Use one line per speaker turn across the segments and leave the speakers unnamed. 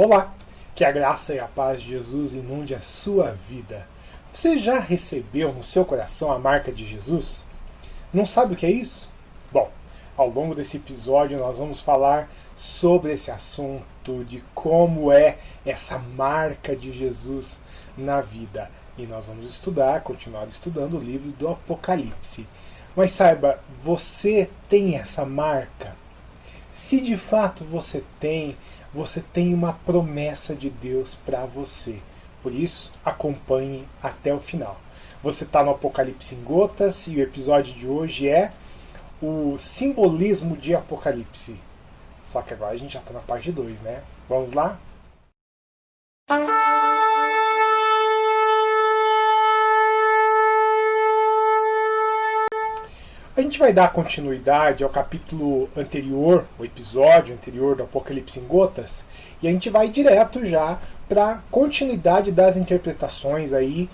Olá, que a graça e a paz de Jesus inunde a sua vida. Você já recebeu no seu coração a marca de Jesus? Não sabe o que é isso? Bom, ao longo desse episódio nós vamos falar sobre esse assunto, de como é essa marca de Jesus na vida. E nós vamos continuar estudando o livro do Apocalipse. Mas saiba, você tem essa marca? Se de fato você tem uma promessa de Deus para você. Por isso, acompanhe até o final. Você está no Apocalipse em Gotas e o episódio de hoje é o simbolismo de Apocalipse. Só que agora a gente já está na parte 2, né? Vamos lá? A gente vai dar continuidade ao capítulo anterior, o episódio anterior do Apocalipse em Gotas, e a gente vai direto já para a continuidade das interpretações aí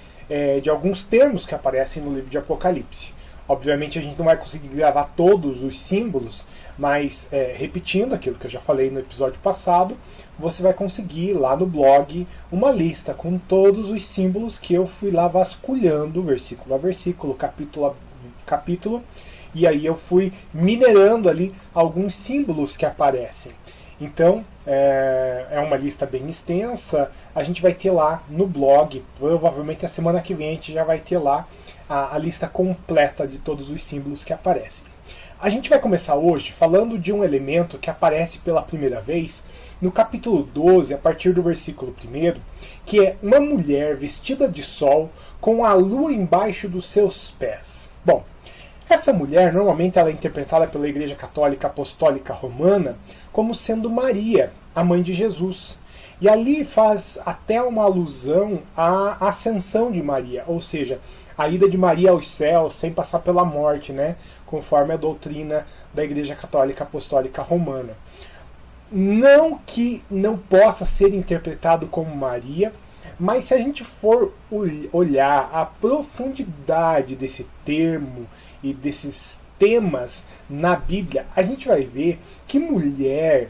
de alguns termos que aparecem no livro de Apocalipse. Obviamente a gente não vai conseguir gravar todos os símbolos, mas repetindo aquilo que eu já falei no episódio passado, você vai conseguir lá no blog uma lista com todos os símbolos que eu fui lá vasculhando, versículo a versículo, capítulo a capítulo, e aí eu fui minerando ali alguns símbolos que aparecem. Então, é uma lista bem extensa, a gente vai ter lá no blog, provavelmente a semana que vem a gente já vai ter lá a lista completa de todos os símbolos que aparecem. A gente vai começar hoje falando de um elemento que aparece pela primeira vez no capítulo 12, a partir do versículo 1, que é uma mulher vestida de sol com a lua embaixo dos seus pés. Bom, essa mulher normalmente ela é interpretada pela Igreja Católica Apostólica Romana como sendo Maria, a mãe de Jesus. E ali faz até uma alusão à ascensão de Maria, ou seja, a ida de Maria aos céus sem passar pela morte, né? Conforme a doutrina da Igreja Católica Apostólica Romana. Não que não possa ser interpretado como Maria, mas se a gente for olhar a profundidade desse termo e desses temas na Bíblia, a gente vai ver que mulher,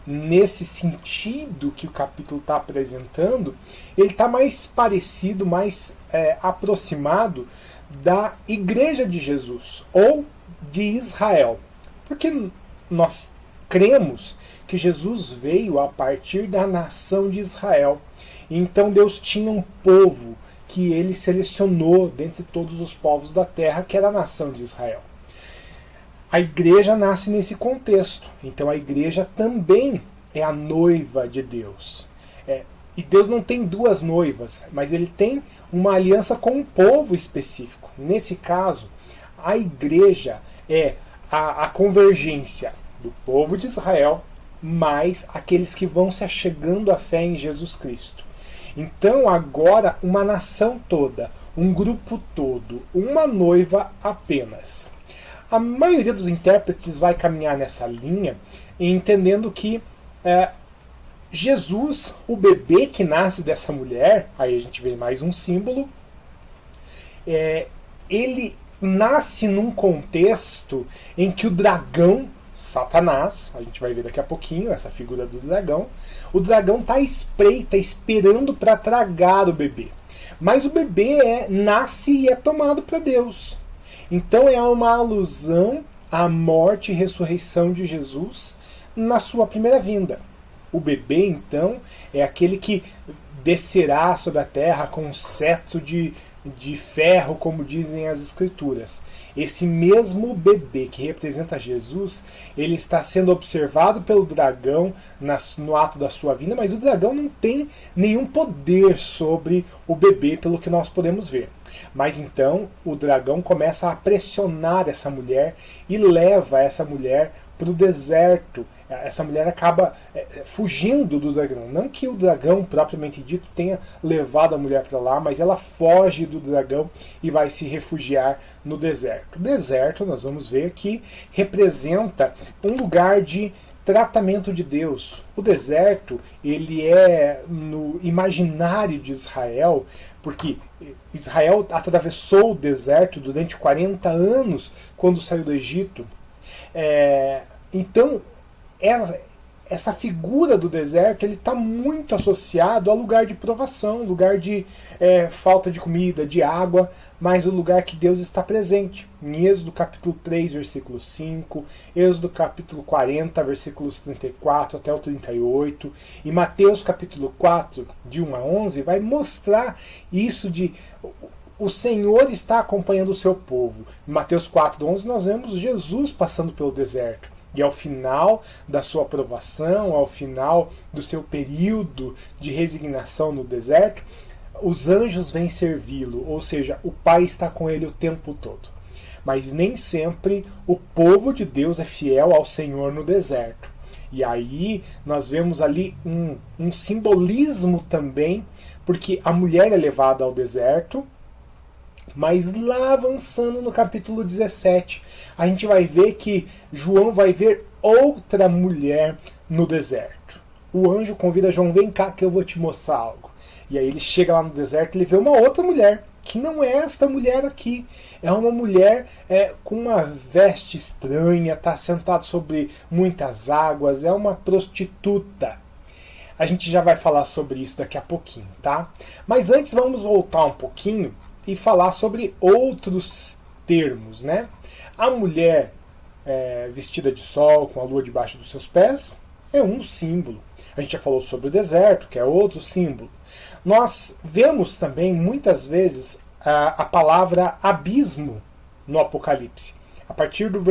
nesse sentido que o capítulo está apresentando, ele está mais parecido, mais aproximado da Igreja de Jesus, ou de Israel. Porque nós cremos que Jesus veio a partir da nação de Israel. Então Deus tinha um povo que ele selecionou dentre todos os povos da terra, que era a nação de Israel. A igreja nasce nesse contexto. Então a igreja também é a noiva de Deus. E Deus não tem duas noivas, mas ele tem uma aliança com um povo específico. Nesse caso, a igreja é a convergência do povo de Israel mais aqueles que vão se achegando à fé em Jesus Cristo. Então agora uma nação toda, um grupo todo, uma noiva apenas. A maioria dos intérpretes vai caminhar nessa linha, entendendo que Jesus, o bebê que nasce dessa mulher, aí a gente vê mais um símbolo, ele nasce num contexto em que o dragão, Satanás, a gente vai ver daqui a pouquinho essa figura do dragão, o dragão está à espreita, esperando para tragar o bebê. Mas o bebê nasce e é tomado para Deus. Então é uma alusão à morte e ressurreição de Jesus na sua primeira vinda. O bebê, então, é aquele que descerá sobre a terra com um cetro de ferro, como dizem as Escrituras. Esse mesmo bebê que representa Jesus, ele está sendo observado pelo dragão no ato da sua vinda, mas o dragão não tem nenhum poder sobre o bebê, pelo que nós podemos ver. Mas então o dragão começa a pressionar essa mulher e leva essa mulher para o deserto. Essa mulher acaba fugindo do dragão. Não que o dragão, propriamente dito, tenha levado a mulher para lá, mas ela foge do dragão e vai se refugiar no deserto. O deserto, nós vamos ver aqui, representa um lugar de tratamento de Deus. O deserto, ele é no imaginário de Israel, porque Israel atravessou o deserto durante 40 anos quando saiu do Egito. Então, essa figura do deserto ele está muito associado ao lugar de provação, lugar de falta de comida, de água, mas o lugar que Deus está presente. Em Êxodo capítulo 3, versículo 5, Êxodo capítulo 40, versículos 34 até o 38, e Mateus capítulo 4, de 1 a 11, vai mostrar isso de o Senhor está acompanhando o seu povo. Em Mateus 4, 11, nós vemos Jesus passando pelo deserto. E ao final da sua aprovação, ao final do seu período de resignação no deserto, os anjos vêm servi-lo, ou seja, o Pai está com ele o tempo todo. Mas nem sempre o povo de Deus é fiel ao Senhor no deserto. E aí nós vemos ali um simbolismo também, porque a mulher é levada ao deserto, mas lá avançando no capítulo 17, a gente vai ver que João vai ver outra mulher no deserto. O anjo convida João, vem cá que eu vou te mostrar algo. E aí ele chega lá no deserto e ele vê uma outra mulher, que não é esta mulher aqui. É uma mulher com uma veste estranha, está sentada sobre muitas águas, é uma prostituta. A gente já vai falar sobre isso daqui a pouquinho, tá? Mas antes vamos voltar um pouquinho e falar sobre outros termos, né? A mulher vestida de sol, com a lua debaixo dos seus pés, é um símbolo. A gente já falou sobre o deserto, que é outro símbolo. Nós vemos também, muitas vezes, a palavra abismo no Apocalipse. A partir do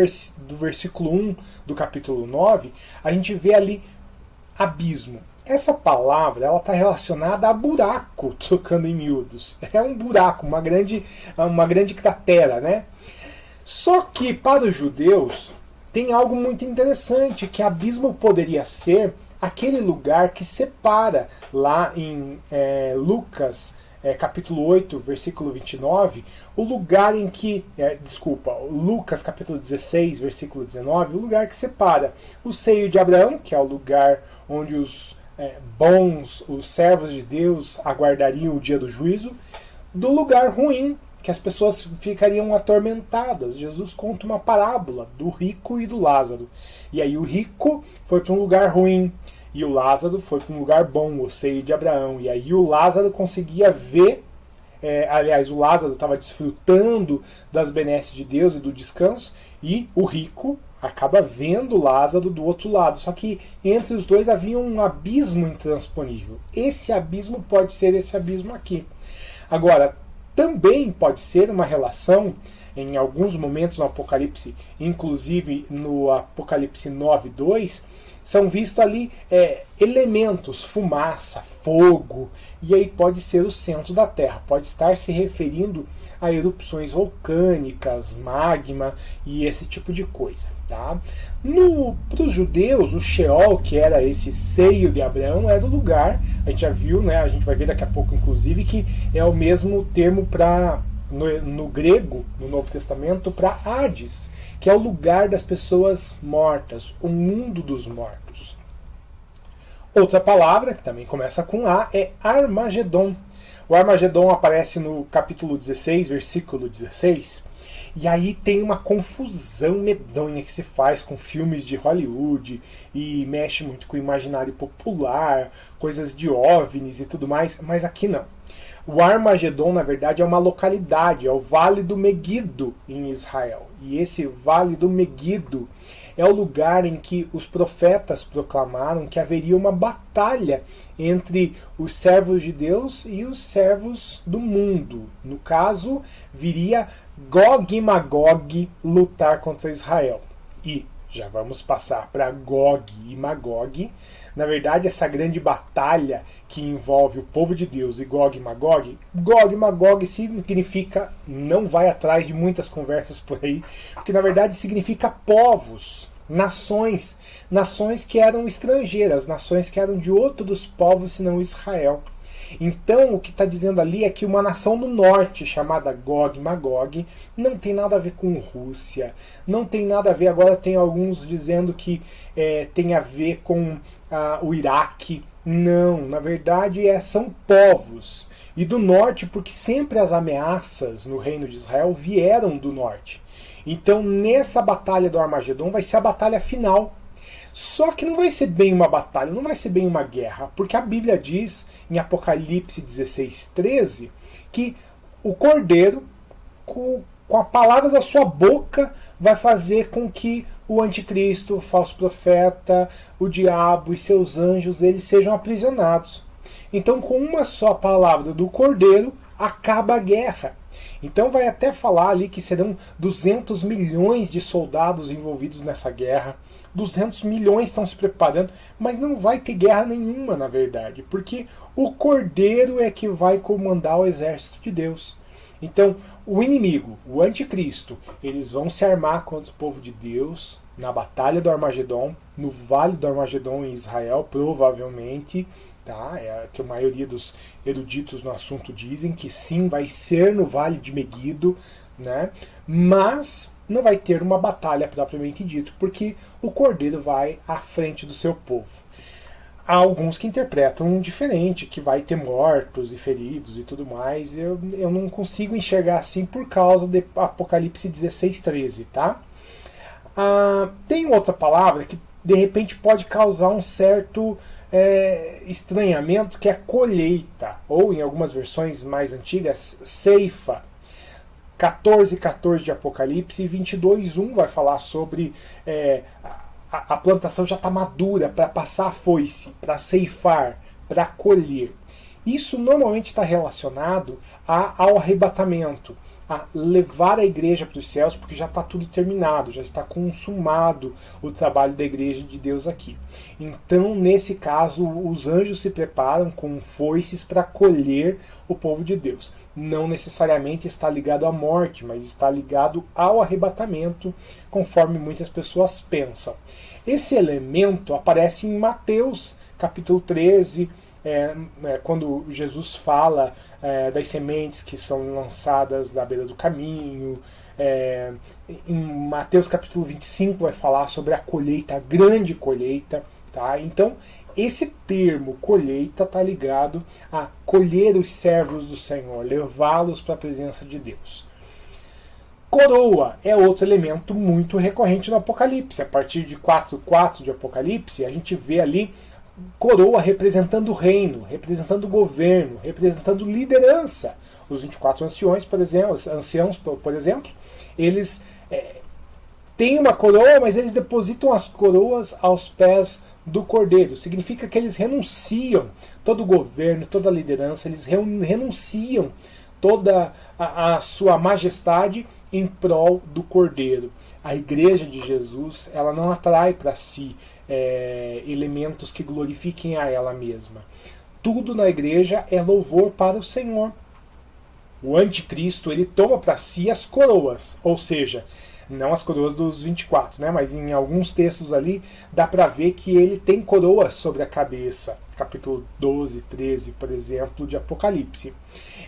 versículo 1 do capítulo 9, a gente vê ali abismo. Essa palavra ela está relacionada a buraco, trocando em miúdos. É um buraco, uma grande cratera, né? Só que para os judeus tem algo muito interessante, que abismo poderia ser aquele lugar que separa, lá em Lucas capítulo 8, versículo 29, o lugar em que, Lucas capítulo 16, versículo 19, o lugar que separa o seio de Abraão, que é o lugar onde os bons, os servos de Deus aguardariam o dia do juízo, do lugar ruim, que as pessoas ficariam atormentadas. Jesus conta uma parábola do rico e do Lázaro. E aí o rico foi para um lugar ruim, e o Lázaro foi para um lugar bom, o seio de Abraão. E aí o Lázaro conseguia ver, o Lázaro estava desfrutando das benesses de Deus e do descanso, e o rico acaba vendo Lázaro do outro lado. Só que entre os dois havia um abismo intransponível. Esse abismo pode ser esse abismo aqui. Agora, também pode ser uma relação, em alguns momentos no Apocalipse, inclusive no Apocalipse 9:2, são vistos ali elementos, fumaça, fogo, e aí pode ser o centro da Terra, pode estar se referindo a erupções vulcânicas, magma e esse tipo de coisa. Tá? Para os judeus, o Sheol, que era esse seio de Abraão, era o lugar, a gente já viu, né, a gente vai ver daqui a pouco inclusive, que é o mesmo termo no grego, no Novo Testamento, para Hades, que é o lugar das pessoas mortas, o mundo dos mortos. Outra palavra, que também começa com A, é Armagedon. O Armagedon aparece no capítulo 16, versículo 16, e aí tem uma confusão medonha que se faz com filmes de Hollywood, e mexe muito com o imaginário popular, coisas de OVNIs e tudo mais, mas aqui não. O Armagedon, na verdade, é uma localidade, é o Vale do Meguido em Israel. E esse Vale do Meguido é o lugar em que os profetas proclamaram que haveria uma batalha entre os servos de Deus e os servos do mundo. No caso, viria Gog e Magog lutar contra Israel. E já vamos passar para Gog e Magog. Na verdade, essa grande batalha que envolve o povo de Deus e Gog e Magog significa, não vai atrás de muitas conversas por aí, porque na verdade significa povos, nações que eram estrangeiras, nações que eram de outros povos senão Israel. Então, o que está dizendo ali é que uma nação do norte, chamada Gog e Magog, não tem nada a ver com Rússia, não tem nada a ver, agora tem alguns dizendo que tem a ver com o Iraque. Não, na verdade são povos. E do norte, porque sempre as ameaças no reino de Israel vieram do norte. Então, nessa batalha do Armagedon vai ser a batalha final. Só que não vai ser bem uma batalha, não vai ser bem uma guerra, porque a Bíblia diz em Apocalipse 16:13 que o Cordeiro, com a palavra da sua boca, vai fazer com que o anticristo, o falso profeta, o diabo e seus anjos, eles sejam aprisionados. Então, com uma só palavra do Cordeiro, acaba a guerra. Então vai até falar ali que serão 200 milhões de soldados envolvidos nessa guerra. 200 milhões estão se preparando, mas não vai ter guerra nenhuma, na verdade, porque o Cordeiro é que vai comandar o exército de Deus. Então, o inimigo, o anticristo, eles vão se armar contra o povo de Deus na batalha do Armagedon, no vale do Armagedon em Israel, provavelmente. Tá? É que a maioria dos eruditos no assunto dizem que sim, vai ser no Vale de Meguido, né? Mas não vai ter uma batalha propriamente dito, porque o Cordeiro vai à frente do seu povo. Há alguns que interpretam diferente, que vai ter mortos e feridos e tudo mais. Eu não consigo enxergar assim por causa de Apocalipse 16:13, tá? Tem outra palavra que de repente pode causar um certo estranhamento, que é colheita, ou em algumas versões mais antigas, ceifa. 14:14 de Apocalipse e 22:1 vai falar sobre a plantação já está madura para passar a foice, para ceifar, para colher. Isso normalmente está relacionado ao arrebatamento, a levar a igreja para os céus, porque já está tudo terminado, já está consumado o trabalho da igreja de Deus aqui. Então, nesse caso, os anjos se preparam com foices para colher o povo de Deus. Não necessariamente está ligado à morte, mas está ligado ao arrebatamento, conforme muitas pessoas pensam. Esse elemento aparece em Mateus, capítulo 13, quando Jesus fala das sementes que são lançadas da beira do caminho. Em Mateus capítulo 25 vai falar sobre a colheita, a grande colheita. Tá? Então, esse termo colheita está ligado a colher os servos do Senhor, levá-los para a presença de Deus. Coroa é outro elemento muito recorrente no Apocalipse. A partir de 4:4 de Apocalipse, a gente vê ali coroa representando o reino, representando o governo, representando liderança. Os 24 anciões, por exemplo, eles têm uma coroa, mas eles depositam as coroas aos pés do Cordeiro. Significa que eles renunciam todo o governo, toda a liderança, eles renunciam toda a sua majestade em prol do Cordeiro. A igreja de Jesus, ela não atrai para si elementos que glorifiquem a ela mesma. Tudo na igreja é louvor para o Senhor. O anticristo, ele toma para si as coroas, ou seja, não as coroas dos 24, né? Mas em alguns textos ali dá para ver que ele tem coroas sobre a cabeça. Capítulo 12, 13, por exemplo, de Apocalipse.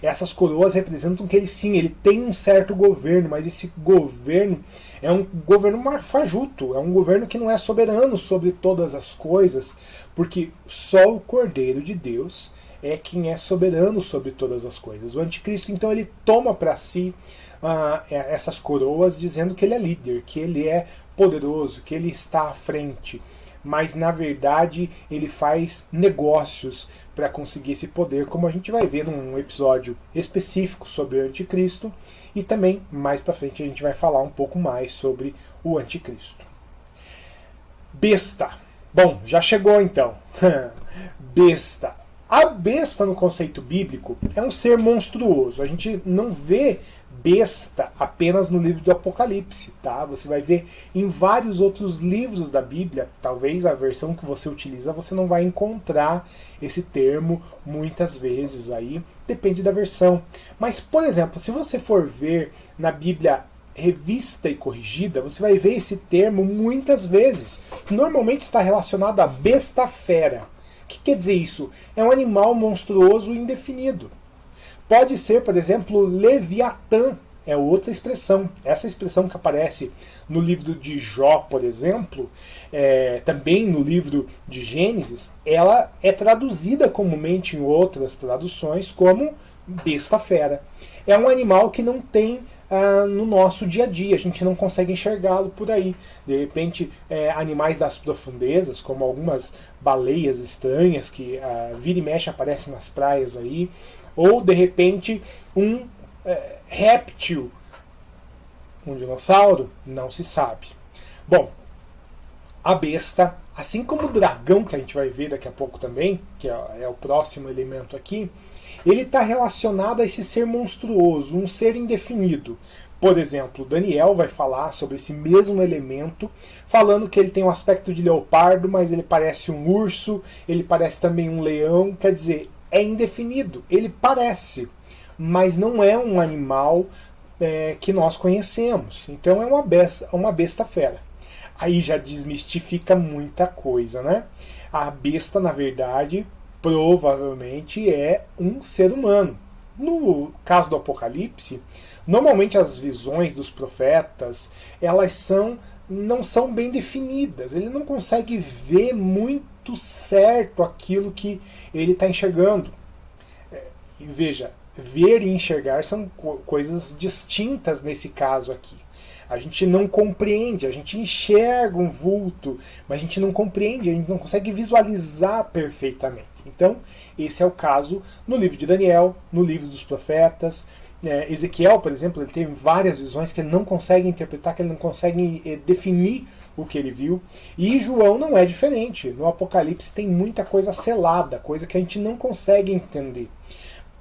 Essas coroas representam que ele tem um certo governo, mas esse governo é um governo fajuto, é um governo que não é soberano sobre todas as coisas, porque só o Cordeiro de Deus é quem é soberano sobre todas as coisas. O anticristo, então, ele toma para si essas coroas, dizendo que ele é líder, que ele é poderoso, que ele está à frente. Mas, na verdade, ele faz negócios para conseguir esse poder, como a gente vai ver num episódio específico sobre o anticristo, e também, mais para frente, a gente vai falar um pouco mais sobre o anticristo. Besta. Bom, já chegou então. Besta. A besta, no conceito bíblico, é um ser monstruoso. A gente não vê besta apenas no livro do Apocalipse, tá? Você vai ver em vários outros livros da Bíblia. Talvez a versão que você utiliza você não vai encontrar esse termo muitas vezes aí, depende da versão. Mas, por exemplo, se você for ver na Bíblia Revista e Corrigida, você vai ver esse termo muitas vezes. Normalmente está relacionado a besta-fera. O que quer dizer isso? É um animal monstruoso e indefinido. Pode ser, por exemplo, Leviatã, é outra expressão. Essa expressão que aparece no livro de Jó, por exemplo, também no livro de Gênesis, ela é traduzida comumente em outras traduções como besta-fera. É um animal que não tem no nosso dia a dia. A gente não consegue enxergá-lo por aí. De repente, animais das profundezas, como algumas baleias estranhas que vira e mexe aparecem nas praias aí, ou de repente um réptil, um dinossauro, não se sabe. Bom, a besta, assim como o dragão, que a gente vai ver daqui a pouco também, que é o próximo elemento aqui, ele está relacionado a esse ser monstruoso, um ser indefinido. Por exemplo, Daniel vai falar sobre esse mesmo elemento, falando que ele tem um aspecto de leopardo, mas ele parece um urso, ele parece também um leão, quer dizer, é indefinido, ele parece, mas não é um animal que nós conhecemos. Então é uma besta fera. Aí já desmistifica muita coisa, né? A besta, na verdade, provavelmente é um ser humano. No caso do Apocalipse, normalmente as visões dos profetas, elas não são bem definidas. Ele não consegue ver muito certo aquilo que ele está enxergando. E veja, ver e enxergar são coisas distintas nesse caso aqui. A gente não compreende, a gente enxerga um vulto, mas a gente não compreende, a gente não consegue visualizar perfeitamente. Então, esse é o caso no livro de Daniel, no livro dos profetas. Ezequiel, por exemplo, ele tem várias visões que ele não consegue interpretar, que ele não consegue definir o que ele viu. E João não é diferente. No Apocalipse tem muita coisa selada, coisa que a gente não consegue entender.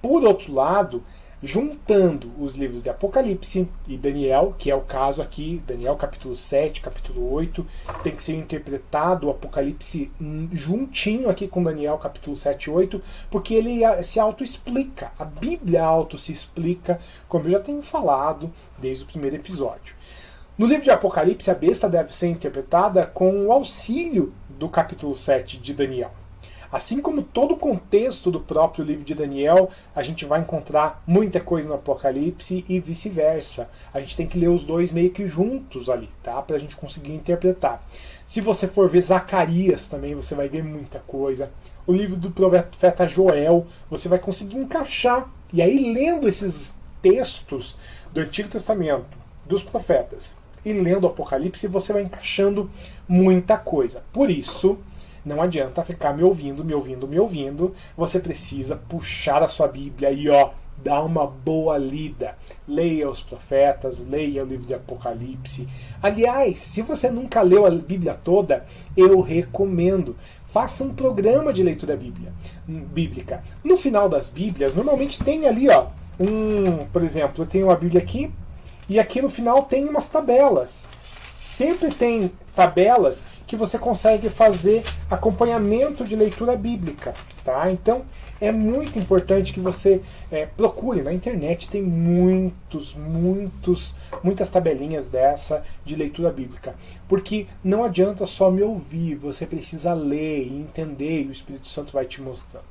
Por outro lado, juntando os livros de Apocalipse e Daniel, que é o caso aqui, Daniel capítulo 7, capítulo 8, tem que ser interpretado o Apocalipse juntinho aqui com Daniel capítulo 7 e 8, porque ele se auto-explica, a Bíblia auto-se explica, como eu já tenho falado desde o primeiro episódio. No livro de Apocalipse, a besta deve ser interpretada com o auxílio do capítulo 7 de Daniel. Assim como todo o contexto do próprio livro de Daniel, a gente vai encontrar muita coisa no Apocalipse e vice-versa. A gente tem que ler os dois meio que juntos ali, tá? Para a gente conseguir interpretar. Se você for ver Zacarias também, você vai ver muita coisa. O livro do profeta Joel, você vai conseguir encaixar. E aí, lendo esses textos do Antigo Testamento, dos profetas, e lendo o Apocalipse, você vai encaixando muita coisa. Por isso, não adianta ficar me ouvindo. Você precisa puxar a sua Bíblia e dar uma boa lida. Leia os profetas, leia o livro de Apocalipse. Aliás, se você nunca leu a Bíblia toda, eu recomendo. Faça um programa de leitura bíblica. No final das Bíblias, normalmente tem ali, por exemplo, eu tenho uma Bíblia aqui, e aqui no final tem umas tabelas. Sempre tem tabelas que você consegue fazer acompanhamento de leitura bíblica, tá? Então é muito importante que você procure na internet, tem muitas tabelinhas dessa de leitura bíblica, porque não adianta só me ouvir, você precisa ler e entender, e o Espírito Santo vai te mostrando.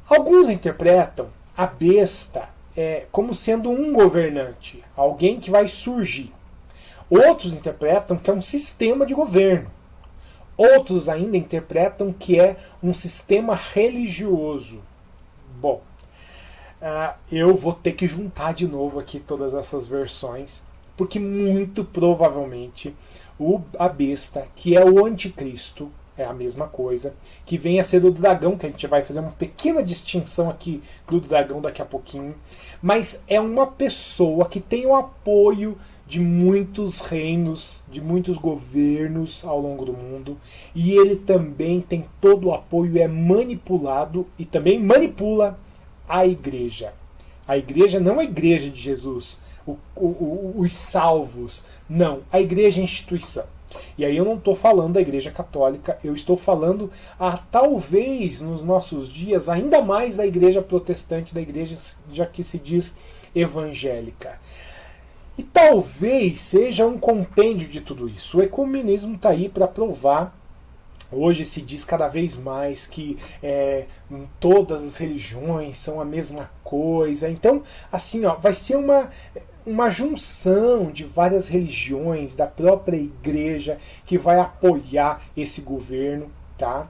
Alguns interpretam a besta como sendo um governante, alguém que vai surgir. Outros interpretam que é um sistema de governo. Outros ainda interpretam que é um sistema religioso. Bom, eu vou ter que juntar de novo aqui todas essas versões, porque muito provavelmente a besta, que é o anticristo, é a mesma coisa, que vem a ser o dragão, que a gente vai fazer uma pequena distinção aqui do dragão daqui a pouquinho, mas é uma pessoa que tem o apoio de muitos reinos, de muitos governos ao longo do mundo, e ele também tem todo o apoio, é manipulado e também manipula a igreja. A igreja não é a igreja de Jesus, os salvos, não, a igreja é a instituição. E aí eu não estou falando da igreja católica, eu estou falando talvez nos nossos dias ainda mais da igreja protestante, da igreja já que se diz evangélica. E talvez seja um compêndio de tudo isso. O ecumenismo está aí para provar. Hoje se diz cada vez mais que todas as religiões são a mesma coisa. Então, assim, vai ser uma junção de várias religiões, da própria igreja, que vai apoiar esse governo, tá?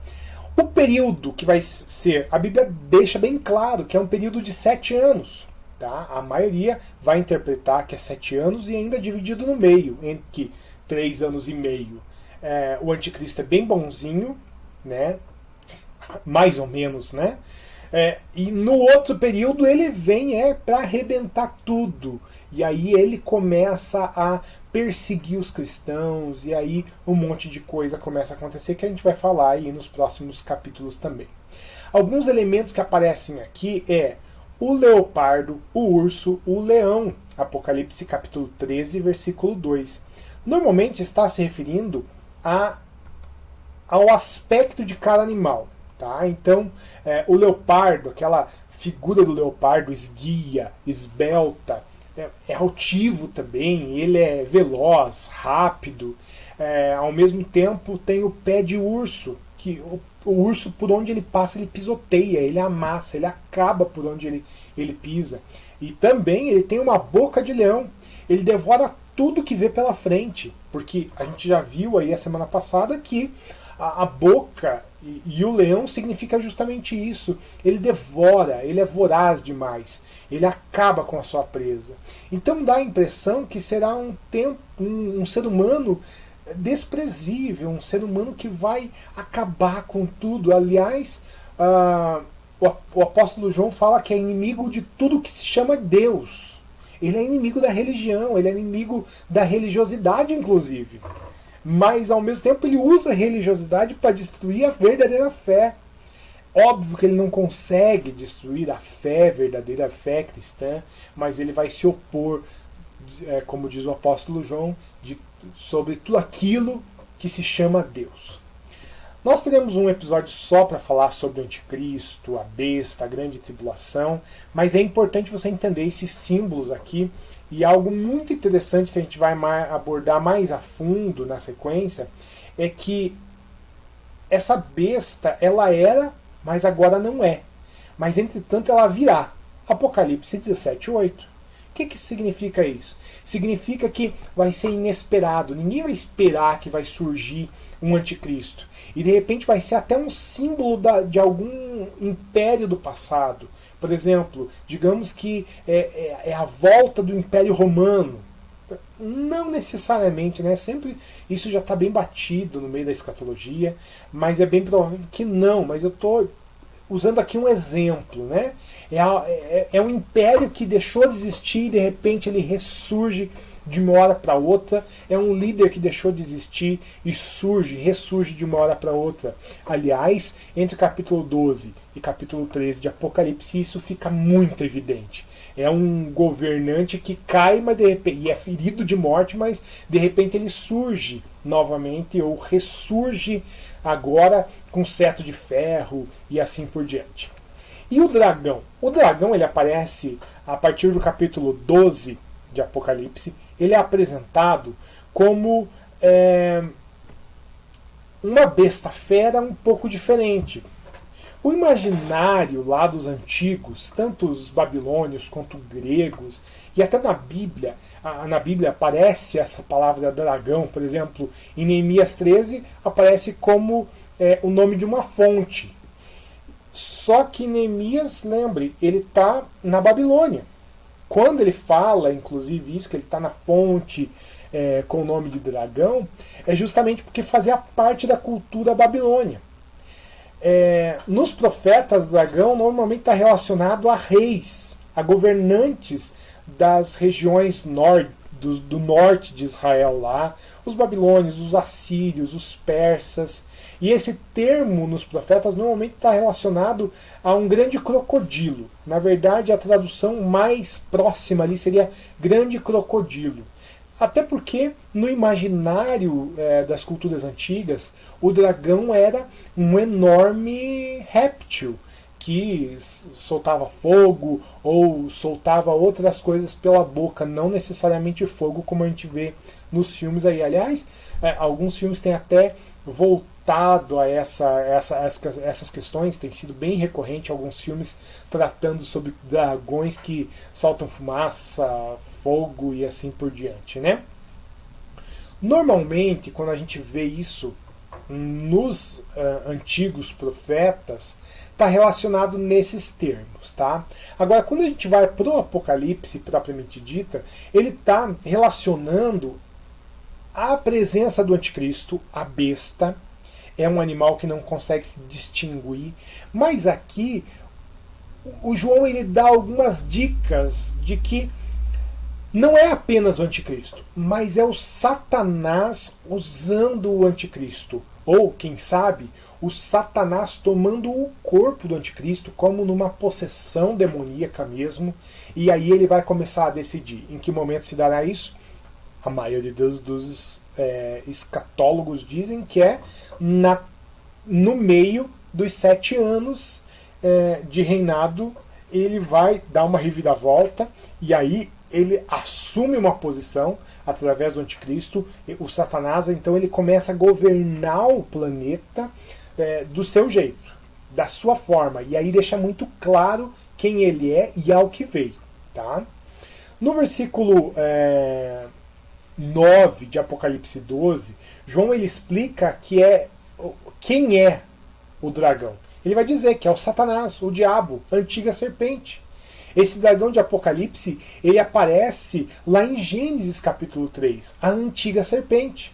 O período que vai ser, a Bíblia deixa bem claro que é um período de 7 anos. Tá? A maioria vai interpretar que é 7 anos e ainda dividido no meio, entre 3 anos e meio. O anticristo é bem bonzinho, né? Mais ou menos, né? E no outro período ele vem para arrebentar tudo. E aí ele começa a perseguir os cristãos, e aí um monte de coisa começa a acontecer que a gente vai falar aí nos próximos capítulos também. Alguns elementos que aparecem aqui o leopardo, o urso, o leão. Apocalipse capítulo 13, versículo 2. Normalmente está se referindo ao aspecto de cada animal. Tá? Então, o leopardo, aquela figura do leopardo esguia, esbelta, é altivo também, ele é veloz, rápido. Ao mesmo tempo tem o pé de urso, que o urso, por onde ele passa, ele pisoteia, ele amassa, ele acaba por onde ele pisa. E também ele tem uma boca de leão, ele devora tudo que vê pela frente, porque a gente já viu aí a semana passada que a boca e o leão significa justamente isso. Ele devora, ele é voraz demais, ele acaba com a sua presa. Então dá a impressão que será um ser humano desprezível, um ser humano que vai acabar com tudo. Aliás, o apóstolo João fala que é inimigo de tudo que se chama Deus. Ele é inimigo da religião, ele é inimigo da religiosidade, inclusive. Mas, ao mesmo tempo, ele usa a religiosidade para destruir a verdadeira fé. Óbvio que ele não consegue destruir a verdadeira fé cristã, mas ele vai se opor, como diz o apóstolo João, sobre tudo aquilo que se chama Deus. Nós teremos um episódio só para falar sobre o anticristo, a besta, a grande tribulação, mas é importante você entender esses símbolos aqui. E algo muito interessante que a gente vai abordar mais a fundo na sequência é que essa besta, ela era, mas agora não é. Mas, entretanto, ela virá. Apocalipse 17:8. O que significa isso? Significa que vai ser inesperado. Ninguém vai esperar que vai surgir um anticristo. E, de repente, vai ser até um símbolo de algum império do passado. Por exemplo, digamos que é a volta do Império Romano. Não necessariamente, né? Sempre isso já está bem batido no meio da escatologia, mas é bem provável que não. Mas eu estou usando aqui um exemplo, né? É um império que deixou de existir e de repente ele ressurge de uma hora para outra. É um líder que deixou de existir e ressurge de uma hora para outra. Aliás, entre o capítulo 12 e capítulo 13 de Apocalipse, isso fica muito evidente. É um governante que cai, mas de repente, e é ferido de morte, mas de repente ele surge novamente, ou ressurge agora com cetro de ferro e assim por diante. E o dragão? O dragão ele aparece a partir do capítulo 12 de Apocalipse. Ele é apresentado como uma besta fera um pouco diferente. O imaginário lá dos antigos, tanto os babilônios quanto os gregos, e até na Bíblia aparece essa palavra dragão. Por exemplo, em Neemias 13 aparece como o nome de uma fonte. Só que Neemias, lembre, ele está na Babilônia. Quando ele fala, inclusive, isso, que ele está na fonte com o nome de dragão, é justamente porque fazia parte da cultura babilônia. Nos profetas, dragão normalmente está relacionado a reis, a governantes das regiões do norte de Israel lá, os babilônios, os assírios, os persas. E esse termo nos profetas normalmente está relacionado a um grande crocodilo. Na verdade, a tradução mais próxima ali seria grande crocodilo. Até porque, no imaginário das culturas antigas, o dragão era um enorme réptil que soltava fogo ou soltava outras coisas pela boca, não necessariamente fogo, como a gente vê nos filmes aí. Aliás, alguns filmes têm até voltado a essas questões, tem sido bem recorrente alguns filmes tratando sobre dragões que soltam fumaça, fogo e assim por diante, né? Normalmente, quando a gente vê isso nos antigos profetas, está relacionado nesses termos, tá? Agora, quando a gente vai para o Apocalipse propriamente dita, ele está relacionando a presença do anticristo, a besta, é um animal que não consegue se distinguir, mas aqui o João ele dá algumas dicas de que não é apenas o anticristo, mas é o Satanás usando o anticristo, ou quem sabe, o Satanás tomando o corpo do anticristo como numa possessão demoníaca mesmo, e aí ele vai começar a decidir em que momento se dará isso. A maioria dos escatólogos dizem que é no meio dos 7 anos de reinado, ele vai dar uma reviravolta, e aí ele assume uma posição através do anticristo, o Satanás, então ele começa a governar o planeta do seu jeito, da sua forma, e aí deixa muito claro quem ele é e ao que veio. Tá? No versículo 9 de Apocalipse 12, João ele explica quem é o dragão. Ele vai dizer que é o Satanás, o diabo, a antiga serpente. Esse dragão de Apocalipse, ele aparece lá em Gênesis capítulo 3, a antiga serpente.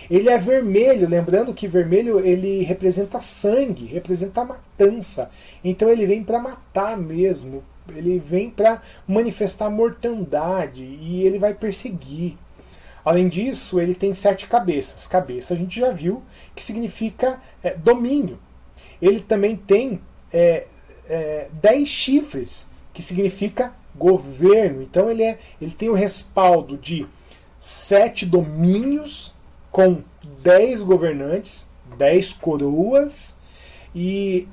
Ele é vermelho, lembrando que vermelho ele representa sangue, representa matança. Então ele vem para matar mesmo, ele vem para manifestar mortandade e ele vai perseguir. Além disso, ele tem 7 cabeças. Cabeça a gente já viu que significa domínio. Ele também tem 10 chifres, que significa governo. Então ele tem o respaldo de 7 domínios com 10 governantes, 10 coroas. E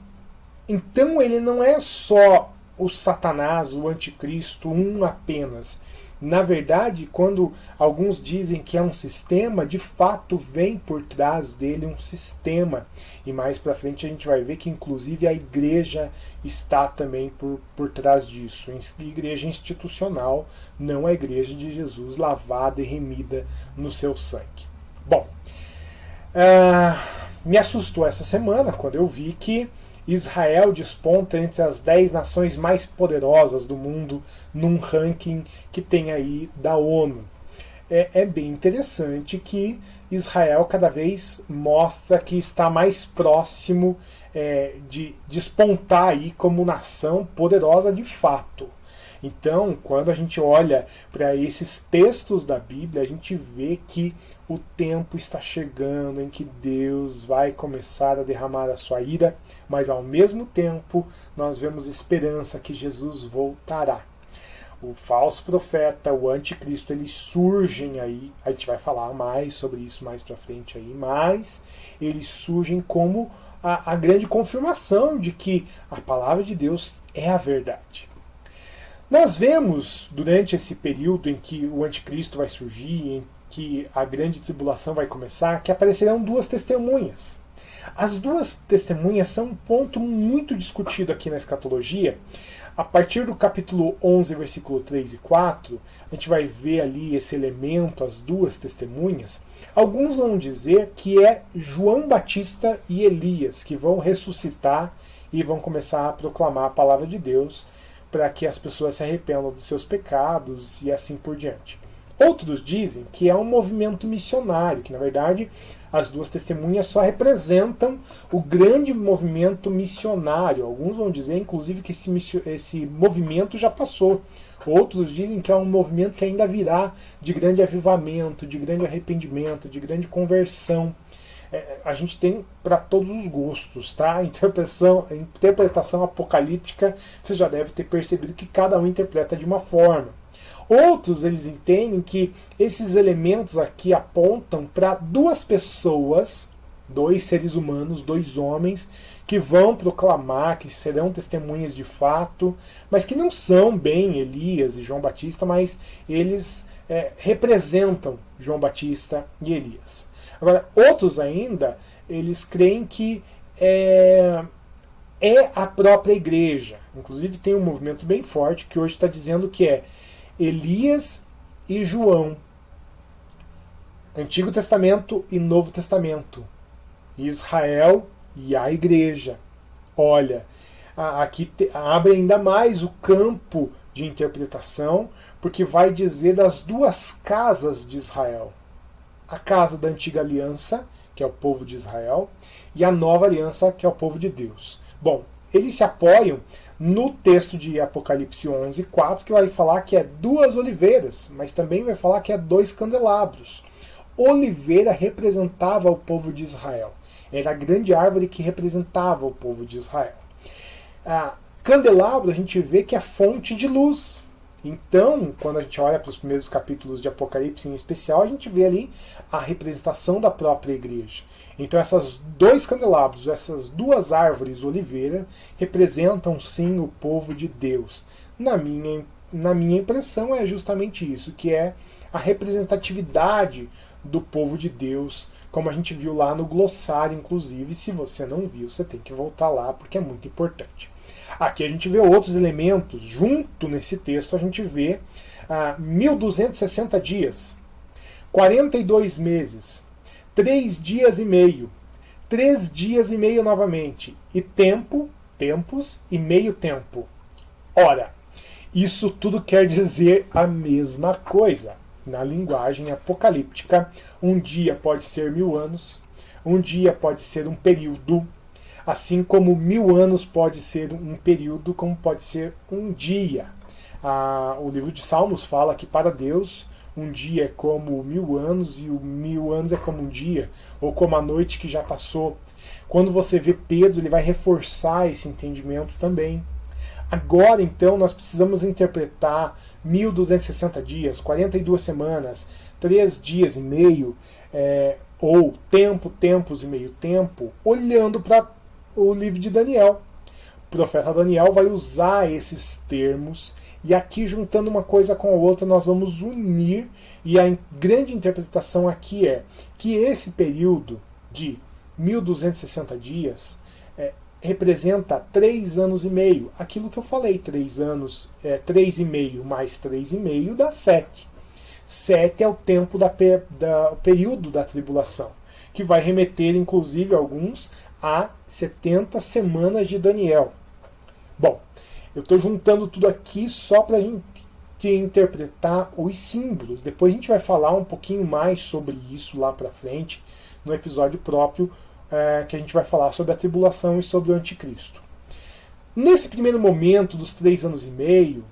então ele não é só o Satanás, o anticristo, um apenas. Na verdade, quando alguns dizem que é um sistema, de fato vem por trás dele um sistema. E mais para frente a gente vai ver que inclusive a igreja está também por trás disso. Igreja institucional, não a igreja de Jesus lavada e remida no seu sangue. Bom, me assustou essa semana quando eu vi que Israel desponta entre as 10 nações mais poderosas do mundo num ranking que tem aí da ONU. É bem interessante que Israel cada vez mostra que está mais próximo de despontar aí como nação poderosa de fato. Então, quando a gente olha para esses textos da Bíblia, a gente vê que o tempo está chegando em que Deus vai começar a derramar a sua ira, mas ao mesmo tempo nós vemos esperança que Jesus voltará. O falso profeta, o anticristo, eles surgem aí, a gente vai falar mais sobre isso mais para frente aí, mas eles surgem como a grande confirmação de que a palavra de Deus é a verdade. Nós vemos, durante esse período em que o anticristo vai surgir, em que a grande tribulação vai começar, que aparecerão 2 testemunhas. As 2 testemunhas são um ponto muito discutido aqui na escatologia. A partir do capítulo 11, versículo 3 e 4, a gente vai ver ali esse elemento, as 2 testemunhas. Alguns vão dizer que é João Batista e Elias que vão ressuscitar e vão começar a proclamar a palavra de Deus para que as pessoas se arrependam dos seus pecados e assim por diante. Outros dizem que é um movimento missionário, que na verdade as 2 testemunhas só representam o grande movimento missionário. Alguns vão dizer, inclusive, que esse movimento já passou. Outros dizem que é um movimento que ainda virá de grande avivamento, de grande arrependimento, de grande conversão. A gente tem para todos os gostos, tá? A interpretação apocalíptica, você já deve ter percebido que cada um interpreta de uma forma. Outros, eles entendem que esses elementos aqui apontam para 2 pessoas, 2 seres humanos, 2 homens, que vão proclamar, que serão testemunhas de fato, mas que não são bem Elias e João Batista, mas eles representam João Batista e Elias. Agora, outros ainda, eles creem que é a própria igreja. Inclusive tem um movimento bem forte que hoje está dizendo que é Elias e João, Antigo Testamento e Novo Testamento, Israel e a igreja. Olha, aqui abre ainda mais o campo de interpretação, porque vai dizer das duas casas de Israel. A casa da antiga aliança, que é o povo de Israel, e a nova aliança, que é o povo de Deus. Bom, eles se apoiam no texto de Apocalipse 11:4, que vai falar que é duas oliveiras, mas também vai falar que é dois candelabros. Oliveira representava o povo de Israel. Era a grande árvore que representava o povo de Israel. Candelabro a gente vê que é fonte de luz. Então, quando a gente olha para os primeiros capítulos de Apocalipse em especial, a gente vê ali a representação da própria igreja. Então, esses dois candelabros, essas duas árvores oliveira, representam sim o povo de Deus. Na minha impressão, é justamente isso, que é a representatividade do povo de Deus, como a gente viu lá no glossário, inclusive. Se você não viu, você tem que voltar lá, porque é muito importante. Aqui a gente vê outros elementos, junto nesse texto a gente vê 1260 dias, 42 meses, 3 dias e meio, 3 dias e meio novamente, e tempos e meio tempo. Ora, isso tudo quer dizer a mesma coisa. Na linguagem apocalíptica, um dia pode ser 1000 anos, um dia pode ser um período, assim como 1000 anos pode ser um período, como pode ser um dia. O livro de Salmos fala que para Deus um dia é como 1000 anos e 1000 anos é como um dia, ou como a noite que já passou. Quando você vê Pedro, ele vai reforçar esse entendimento também. Agora, então, nós precisamos interpretar 1260 dias, 42 semanas, 3 dias e meio, ou tempos e meio tempo, olhando para o livro de Daniel. O profeta Daniel vai usar esses termos, e aqui, juntando uma coisa com a outra, nós vamos unir, e a grande interpretação aqui é que esse período de 1260 dias representa 3 anos e meio. Aquilo que eu falei, 3 anos, 3 e meio mais 3 e meio dá 7. 7 é o tempo o período da tribulação, que vai remeter, inclusive, alguns a 70 semanas de Daniel. Bom, eu estou juntando tudo aqui só para a gente interpretar os símbolos. Depois a gente vai falar um pouquinho mais sobre isso lá para frente, no episódio próprio, que a gente vai falar sobre a tribulação e sobre o anticristo. Nesse primeiro momento dos 3 anos e meio,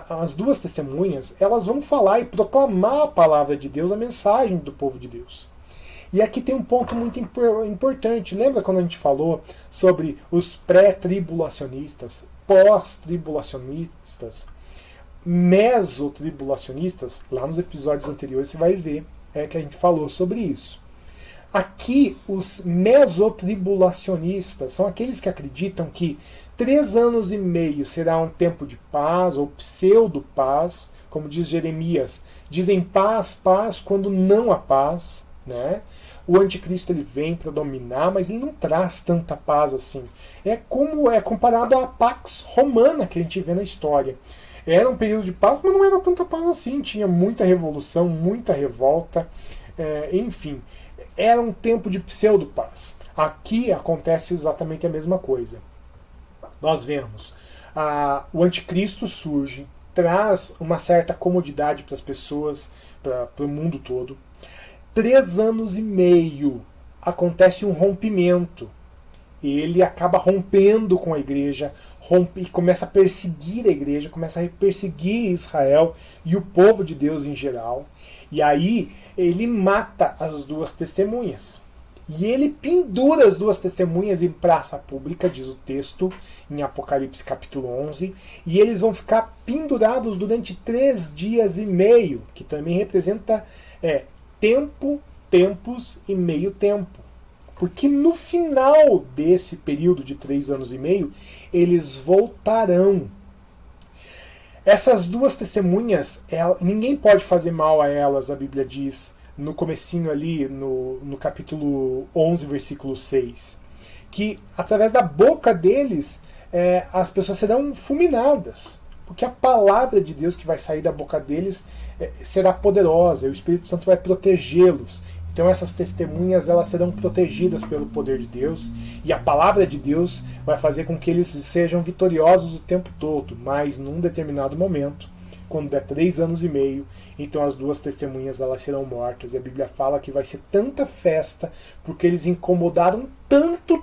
as duas testemunhas elas vão falar e proclamar a palavra de Deus, a mensagem do povo de Deus. E aqui tem um ponto muito importante. Lembra quando a gente falou sobre os pré-tribulacionistas, pós-tribulacionistas, mesotribulacionistas? Lá nos episódios anteriores você vai ver que a gente falou sobre isso. Aqui, os mesotribulacionistas são aqueles que acreditam que 3 anos e meio será um tempo de paz, ou pseudo-paz, como diz Jeremias. Dizem paz, paz, quando não há paz. Né? O anticristo ele vem para dominar, mas ele não traz tanta paz assim. É comparado à Pax Romana que a gente vê na história. Era um período de paz, mas não era tanta paz assim. Tinha muita revolução, muita revolta, enfim. Era um tempo de pseudo-paz. Aqui acontece exatamente a mesma coisa. Nós vemos o anticristo surge, traz uma certa comodidade para as pessoas, para o mundo todo. 3 anos e meio acontece um rompimento. Ele acaba rompendo com a igreja, e começa a perseguir a igreja, começa a perseguir Israel e o povo de Deus em geral. E aí ele mata as duas testemunhas. E ele pendura as duas testemunhas em praça pública, diz o texto, em Apocalipse capítulo 11. E eles vão ficar pendurados durante 3 dias e meio, que também representa tempos e meio tempo. Porque no final desse período de 3 anos e meio, eles voltarão. Essas duas testemunhas, ninguém pode fazer mal a elas, a Bíblia diz, no comecinho ali, no capítulo 11, versículo 6. Que através da boca deles, as pessoas serão fulminadas. Porque a palavra de Deus que vai sair da boca deles será poderosa, e o Espírito Santo vai protegê-los. Então essas testemunhas, elas serão protegidas pelo poder de Deus, e a palavra de Deus vai fazer com que eles sejam vitoriosos o tempo todo, mas num determinado momento, quando der 3 anos e meio, então as 2 testemunhas, elas serão mortas. E a Bíblia fala que vai ser tanta festa, porque eles incomodaram tanto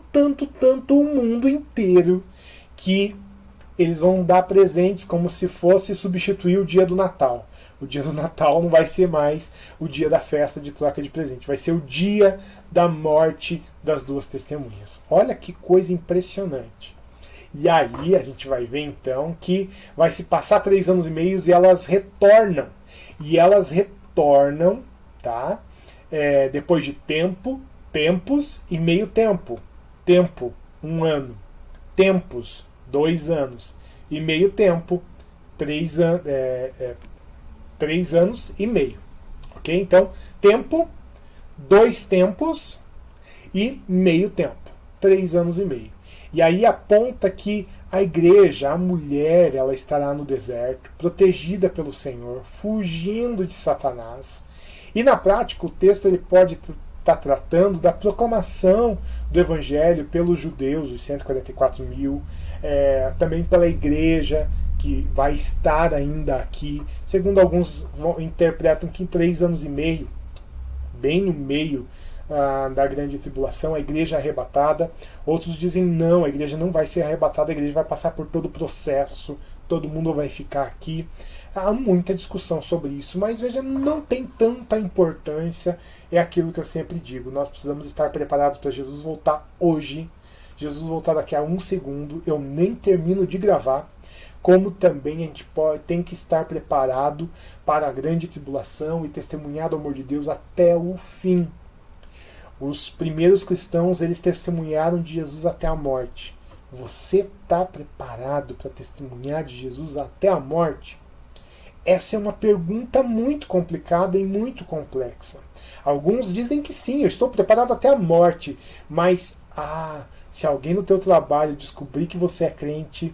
o mundo inteiro, que eles vão dar presentes como se fosse substituir o dia do Natal. O dia do Natal não vai ser mais o dia da festa de troca de presente, vai ser o dia da morte das 2 testemunhas. Olha que coisa impressionante. E aí a gente vai ver então que vai se passar 3 anos e meio e elas retornam. E elas retornam, tá? Depois de tempos e meio tempo. Tempo, 1 ano. Tempos, 2 anos. E meio tempo, 3 anos. 3 anos e meio. Ok? Então, tempo, 2 tempos e meio tempo. 3 anos e meio. E aí aponta que a igreja, a mulher, ela estará no deserto, protegida pelo Senhor, fugindo de Satanás. E na prática, o texto ele pode estar tratando da proclamação do evangelho pelos judeus, os 144 mil, também pela igreja, que vai estar ainda aqui. Segundo alguns interpretam que em 3 anos e meio, bem no meio da grande tribulação, a igreja é arrebatada. Outros dizem não, a igreja não vai ser arrebatada, a igreja vai passar por todo o processo, todo mundo vai ficar aqui. Há muita discussão sobre isso, mas veja, não tem tanta importância. É aquilo que eu sempre digo, nós precisamos estar preparados para Jesus voltar hoje. Jesus voltar daqui a 1 segundo, eu nem termino de gravar. Como também a gente tem que estar preparado para a grande tribulação e testemunhar do amor de Deus até o fim. Os primeiros cristãos, eles testemunharam de Jesus até a morte. Você está preparado para testemunhar de Jesus até a morte? Essa é uma pergunta muito complicada e muito complexa. Alguns dizem que sim, eu estou preparado até a morte, mas se alguém no teu trabalho descobrir que você é crente,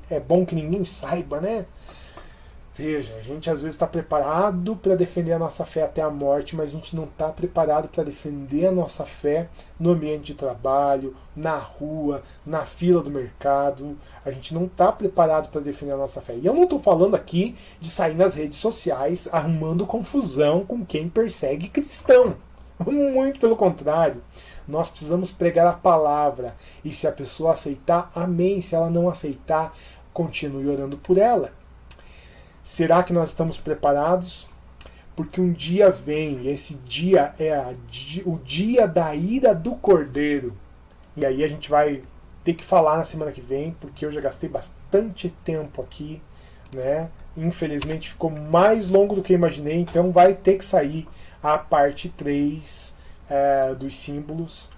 é bom que ninguém saiba, né? Veja, a gente às vezes está preparado para defender a nossa fé até a morte, mas a gente não está preparado para defender a nossa fé no ambiente de trabalho, na rua, na fila do mercado. A gente não está preparado para defender a nossa fé. E eu não estou falando aqui de sair nas redes sociais arrumando confusão com quem persegue cristão. Muito pelo contrário. Nós precisamos pregar a palavra. E se a pessoa aceitar, amém. Se ela não aceitar, continue orando por ela. Será que nós estamos preparados? Porque um dia vem, e esse dia é o dia da ira do Cordeiro. E aí a gente vai ter que falar na semana que vem, porque eu já gastei bastante tempo aqui, né? Infelizmente ficou mais longo do que eu imaginei, então vai ter que sair a parte 3 dos símbolos.